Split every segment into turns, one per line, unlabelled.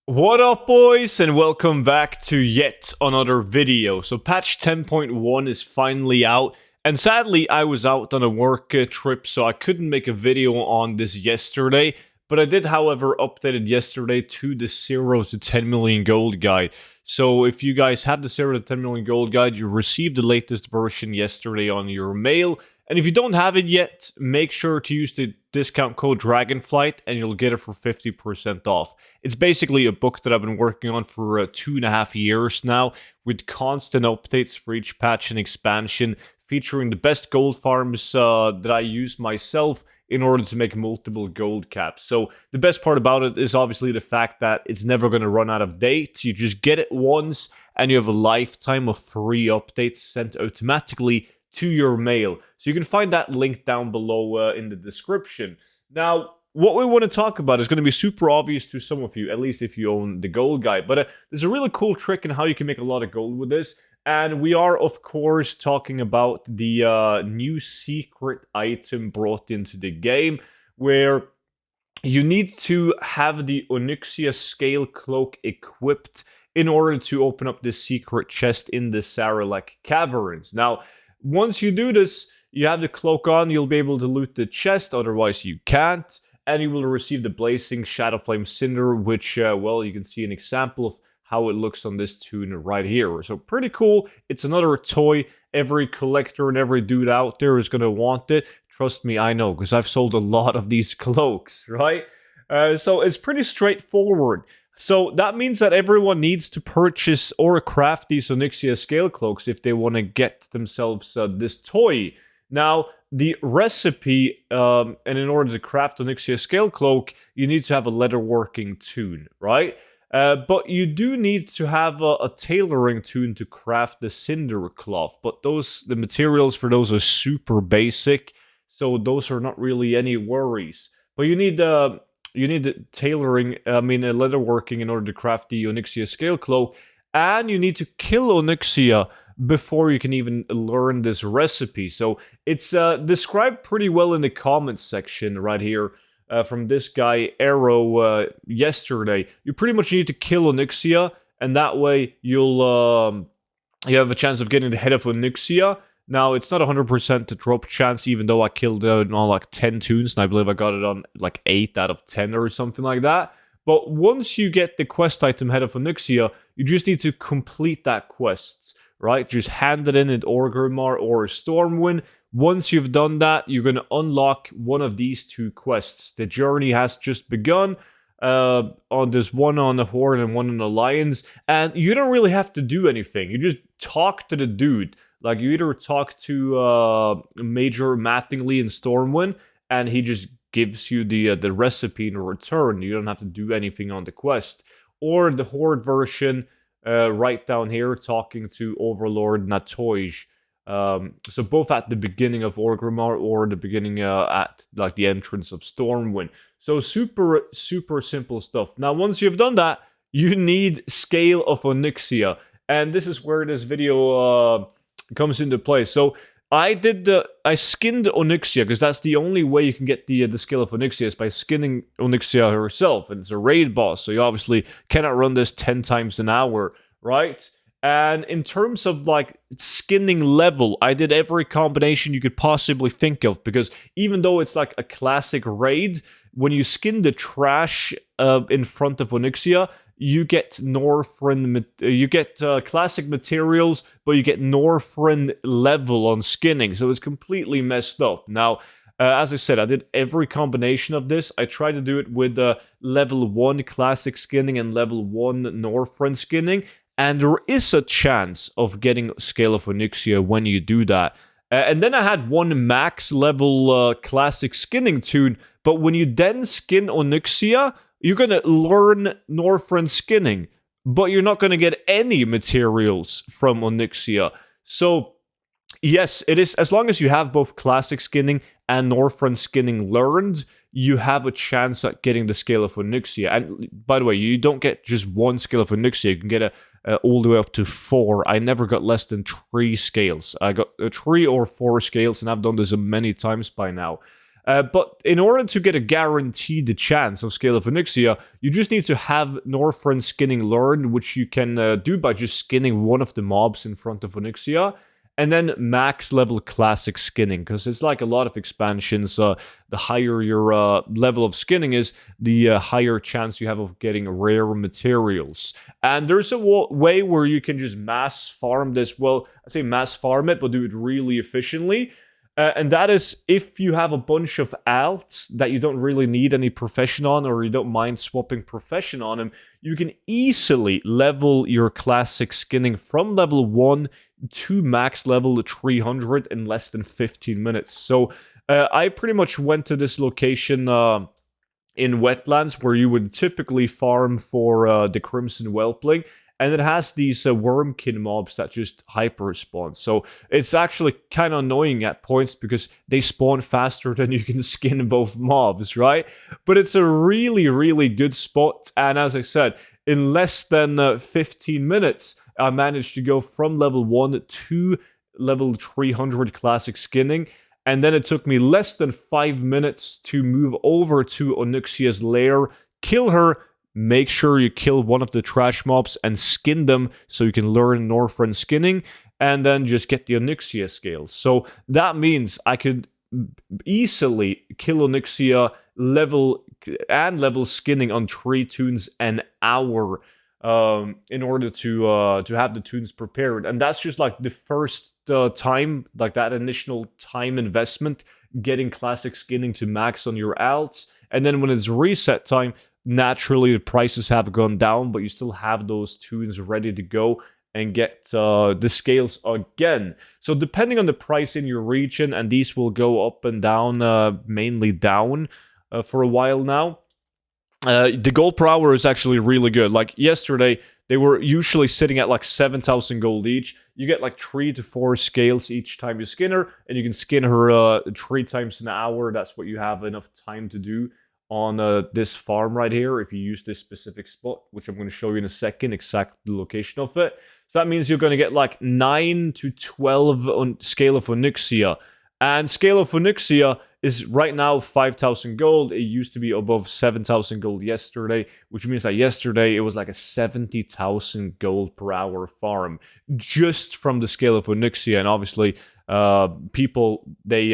What up, boys, and welcome back to yet another video. So patch 10.1 is finally out, and sadly I was out on a work trip, so I couldn't make a video on this yesterday, but I did, however, update it yesterday to the 0 to 10 million gold guide. So if you guys have the 0 to 10 million gold guide, you received the latest version yesterday on your mail. And if you don't have it yet, make sure to use the discount code DRAGONFLIGHT and you'll get it for 50% off. It's basically a book that I've been working on for 2.5 years now, with constant updates for each patch and expansion, featuring the best gold farms that I use myself in order to make multiple gold caps. So the best part about it is obviously the fact that it's never going to run out of date. You just get it once and you have a lifetime of free updates sent automatically to your mail. So you can find that link down below in the description. Now, what we want to talk about is going to be super obvious to some of you, at least if you own the gold guide. But there's a really cool trick in how you can make a lot of gold with this. And we are, of course, talking about the new secret item brought into the game, where you need to have the Onyxia Scale Cloak equipped in order to open up this secret chest in the Sarlacc Caverns. Now, once you do this, you have the cloak on, you'll be able to loot the chest, otherwise you can't, and you will receive the Blazing Shadowflame Cinder, which, well, you can see an example of how it looks on this tune right here. So pretty cool. It's another toy. Every collector and every dude out there is going to want it. Trust me, I know, because I've sold a lot of these cloaks, right? So it's pretty straightforward. So that means that everyone needs to purchase or craft these Onyxia Scale Cloaks if they want to get themselves this toy. Now, the recipe, and in order to craft Onyxia Scale Cloak, you need to have a leatherworking tune, right? But you do need to have a tailoring tune to craft the Cinder cloth. But the materials for those are super basic, so those are not really any worries. But you need the tailoring, leatherworking in order to craft the Onyxia Scale Cloak, and you need to kill Onyxia before you can even learn this recipe. So it's described pretty well in the comments section right here. From this guy, Arrow, yesterday. You pretty much need to kill Onyxia, and that way you have a chance of getting the head of Onyxia. Now, it's not 100% a drop chance, even though I killed it on like 10 tunes, and I believe I got it on like 8 out of 10 or something like that. But once you get the quest item Head of Onyxia, you just need to complete that quest, right? Just hand it in at Orgrimmar or Stormwind. Once you've done that, you're going to unlock one of these two quests. The journey has just begun. There's one on the Horde and one on the Lions, and you don't really have to do anything. You just talk to the dude. Like, you either talk to Major Mattingly in Stormwind, and he just gives you the recipe in return. You don't have to do anything on the quest. Or the Horde version, right down here, talking to Overlord Natoij. So both at the beginning of Orgrimmar or the beginning at like the entrance of Stormwind. So super, super simple stuff. Now, once you've done that, you need Scale of Onyxia. And this is where this video comes into play. So I skinned Onyxia, because that's the only way you can get the Scale of Onyxia, is by skinning Onyxia herself. And it's a raid boss, so you obviously cannot run this 10 times an hour, right? And in terms of like skinning level, I did every combination you could possibly think of, because even though it's like a classic raid, when you skin the trash in front of Onyxia, you get Northrend, you get classic materials, but you get Northrend level on skinning, so it's completely messed up. Now, as I said, I did every combination of this. I tried to do it with level 1 classic skinning and level 1 Northrend skinning, and there is a chance of getting Scale of Onyxia when you do that. And then I had one max level classic skinning tune, but when you then skin Onyxia, you're going to learn Northrend skinning, but you're not going to get any materials from Onyxia. So, yes, it is, as long as you have both classic skinning and Northrend skinning learned, you have a chance at getting the Scale of Onyxia. And by the way, you don't get just one Scale of Onyxia, you can get all the way up to 4. I never got less than 3 scales. I got 3 or 4 scales, and I've done this many times by now. But in order to get a guaranteed chance of Scale of Onyxia, you just need to have Northrend skinning learned, which you can do by just skinning one of the mobs in front of Onyxia, and then max level classic skinning, because it's like a lot of expansions. The higher your level of skinning is, the higher chance you have of getting rare materials. And there's a way where you can just mass farm this. Well, I say mass farm it, but do it really efficiently. And that is if you have a bunch of alts that you don't really need any profession on, or you don't mind swapping profession on them, you can easily level your classic skinning from level 1 to max level 300 in less than 15 minutes. So I pretty much went to this location in wetlands where you would typically farm for the Crimson Whelpling. And it has these wormkin mobs that just hyper spawn. So it's actually kind of annoying at points because they spawn faster than you can skin both mobs, right? But it's a really, really good spot. And as I said, in less than 15 minutes, I managed to go from level 1 to level 300 classic skinning. And then it took me less than 5 minutes to move over to Onyxia's lair, kill her, make sure you kill one of the trash mobs and skin them so you can learn Northrend skinning, and then just get the Onyxia scales. So that means I could easily kill Onyxia level skinning on 3 toons an hour in order to have the toons prepared. And that's just like the first time, like that initial time investment getting classic skinning to max on your alts. And then when it's reset time, naturally the prices have gone down, but you still have those toons ready to go and get the scales again. So depending on the price in your region, and these will go up and down, mainly down for a while now. The gold per hour is actually really good. Like yesterday, they were usually sitting at like 7,000 gold each. You get like 3 to 4 scales each time you skin her, and you can skin her 3 times an hour. That's what you have enough time to do on this farm right here if you use this specific spot, which I'm going to show you in a second, exact the location of it. So that means you're going to get like 9 to 12 on Scale of Onyxia. And Scale of Onyxia is right now 5,000 gold. It used to be above 7,000 gold yesterday, which means that yesterday it was like a 70,000 gold per hour farm just from the Scale of Onyxia. And obviously, people, they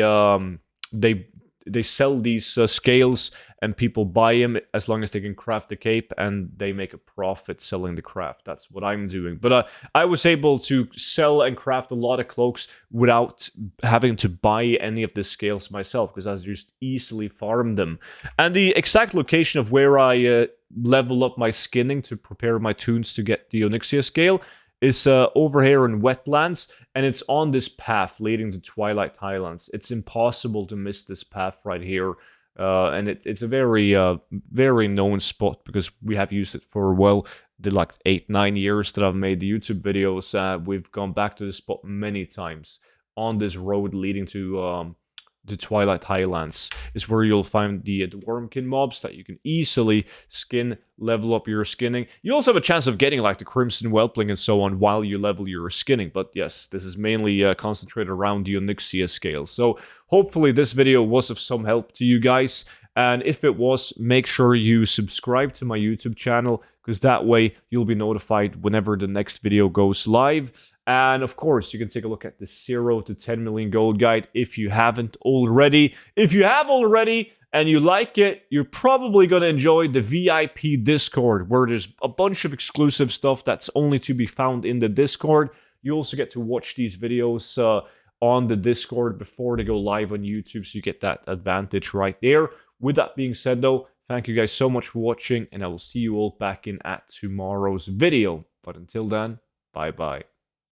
sell these scales, and people buy them as long as they can craft the cape, and they make a profit selling the craft. That's what I'm doing. But I was able to sell and craft a lot of cloaks without having to buy any of the scales myself, because I just easily farmed them. And the exact location of where I level up my skinning to prepare my toons to get the Onyxia scale is over here in wetlands, and it's on this path leading to Twilight Highlands. It's impossible to miss this path right here, and it's a very, very known spot because we have used it for, well, the like 8-9 years that I've made the YouTube videos. We've gone back to this spot many times on this road leading to the Twilight Highlands is where you'll find the Wormkin mobs that you can easily skin, level up your skinning. You also have a chance of getting like the Crimson Whelpling and so on while you level your skinning. But yes, this is mainly concentrated around the Onyxia scale. So hopefully this video was of some help to you guys. And if it was, make sure you subscribe to my YouTube channel, because that way you'll be notified whenever the next video goes live. And of course, you can take a look at the 0 to 10 million gold guide if you haven't already. If you have already and you like it, you're probably going to enjoy the VIP Discord, where there's a bunch of exclusive stuff that's only to be found in the Discord. You also get to watch these videos on the Discord before they go live on YouTube, so you get that advantage right there. With that being said, though, thank you guys so much for watching, and I will see you all back in at tomorrow's video. But until then, bye-bye.